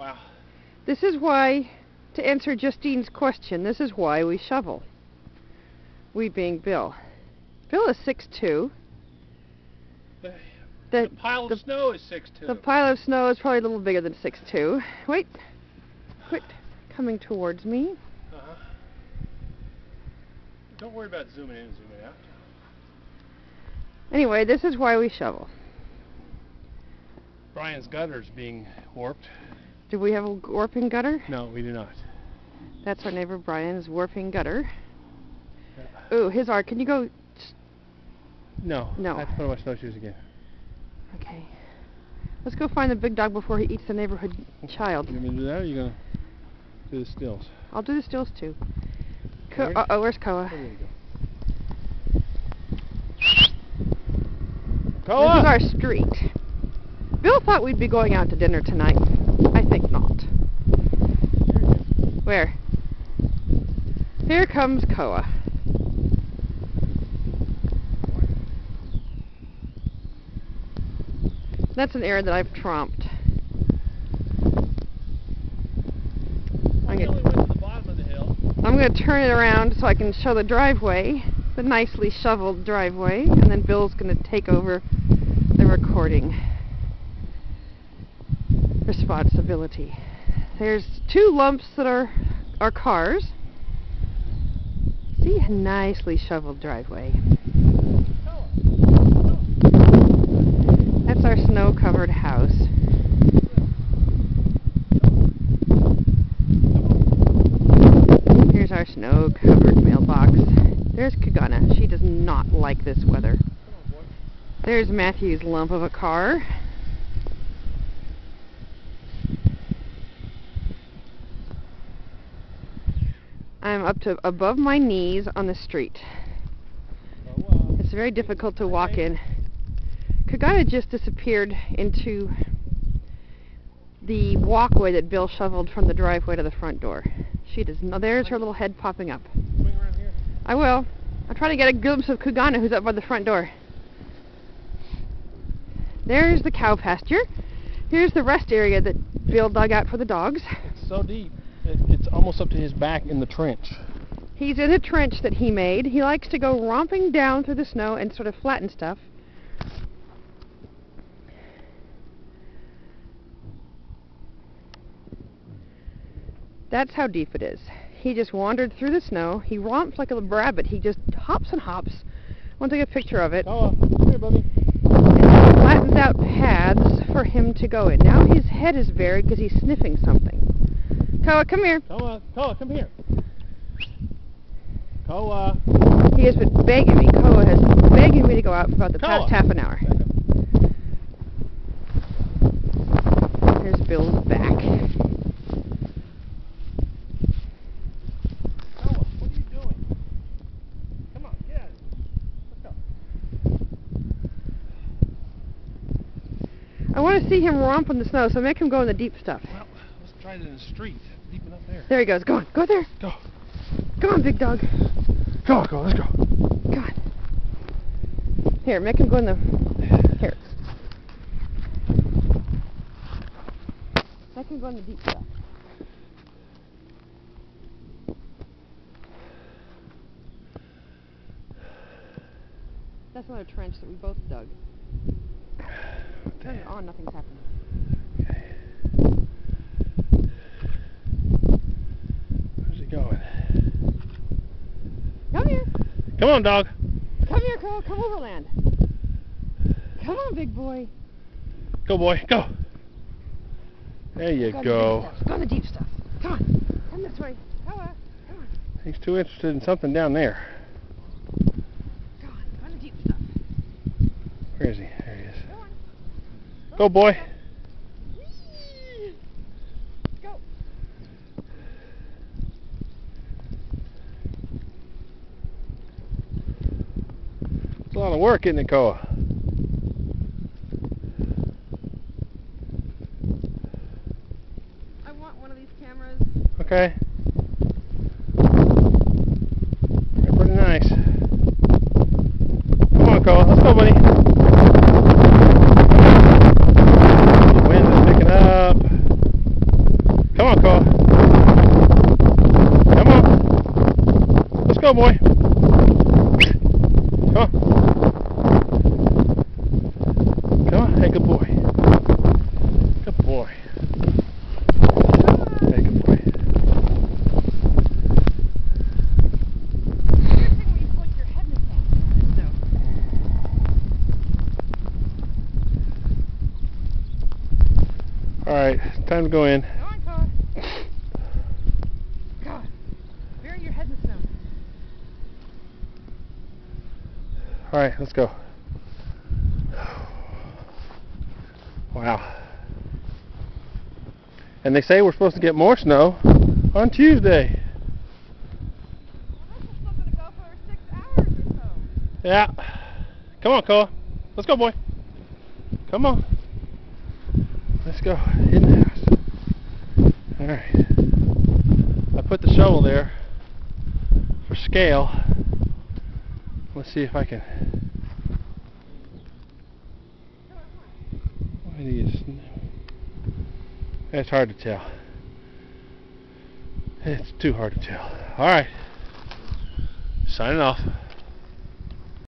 Wow. This is why, to answer Justine's question, this is why we shovel. We being Bill. Bill is 6'2". The pile of snow is 6'2". The pile of snow is probably a little bigger than 6'2". Wait. Quit coming towards me. Uh-huh. Don't worry about zooming in and zooming out. Anyway, this is why we shovel. Brian's gutter's being warped. Do we have a warping gutter? No, we do not. That's our neighbor Brian's warping gutter. Yeah. Ooh, his arc. Can you go? No. No. I have to put on my snowshoes again. Okay. Let's go find the big dog before he eats the neighborhood child. You want me to do that, or are you going to do the stills? I'll do the stills too. Uh-oh, where's Koa? There you go. Koa! This is our street. Bill thought we'd be going out to dinner tonight. I think not. Where? Here comes Koa. That's an area that I've tromped. I'm going to turn it around so I can show the driveway, the nicely shoveled driveway, and then Bill's going to take over the recording responsibility. There's 2 lumps that are our cars. See, a nicely shoveled driveway. That's our snow-covered house. Here's our snow-covered mailbox. There's Kagana. She does not like this weather. There's Matthew's lump of a car. I'm up to above my knees on the street. It's very difficult to walk in. Kagana just disappeared into the walkway that Bill shoveled from the driveway to the front door. She does not. There's her little head popping up. Swing around here. I will. I'll try to get a glimpse of Kagana, who's up by the front door. There's the cow pasture. Here's the rest area that Bill dug out for the dogs. It's so deep. It's almost up to his back in the trench. He's in a trench that he made. He likes to go romping down through the snow and sort of flatten stuff. That's how deep it is. He just wandered through the snow. He romps like a little rabbit. He just hops and hops. I want to take a picture of it. Oh, come here, buddy. And flattens out paths for him to go in. Now his head is buried because he's sniffing something. Koa, come here. Koa, come here. Koa. He has been begging me. Koa has been begging me to go out for about the past half an hour. There's Bill's back. Koa, what are you doing? Come on, get out of here. Let's go. I want to see him romp in the snow, so make him go in the deep stuff. Well, let's try it in the street. Deep enough there. There he goes. Go on. Go there. Go. Come on, big dog. Go, let's go. Come on. Here, make him go in the... Here. Make him go in the deep stuff. That's another trench that we both dug. Turn it on, nothing's happening. Okay. Where's he going? Come here. Come on, dog. Come here, Cole. Come overland. Come on, big boy. Go, boy. Go. There you go. Go in the deep stuff. Come on. Come this way. Come on. Come on. He's too interested in something down there. Go on. Go in the deep stuff. Where is he? There he is. Go on. Go, boy. Whee! Go. It's a lot of work, isn't it, Koa? I want one of these cameras. Okay. They're pretty nice. Come on, Koa. Let's go, buddy. The wind is picking up. Alright, time to go in. Come on, Cole. God, bury your head in the snow. Alright, let's go. Wow. And they say we're supposed to get more snow on Tuesday. Well, this is still going to go for 6 hours or so. Yeah. Come on, Cole. Let's go, boy. Come on. Let's go in the house. Alright. I put the shovel there for scale. Let's see if I can. It's hard to tell. It's too hard to tell. Alright. Signing off.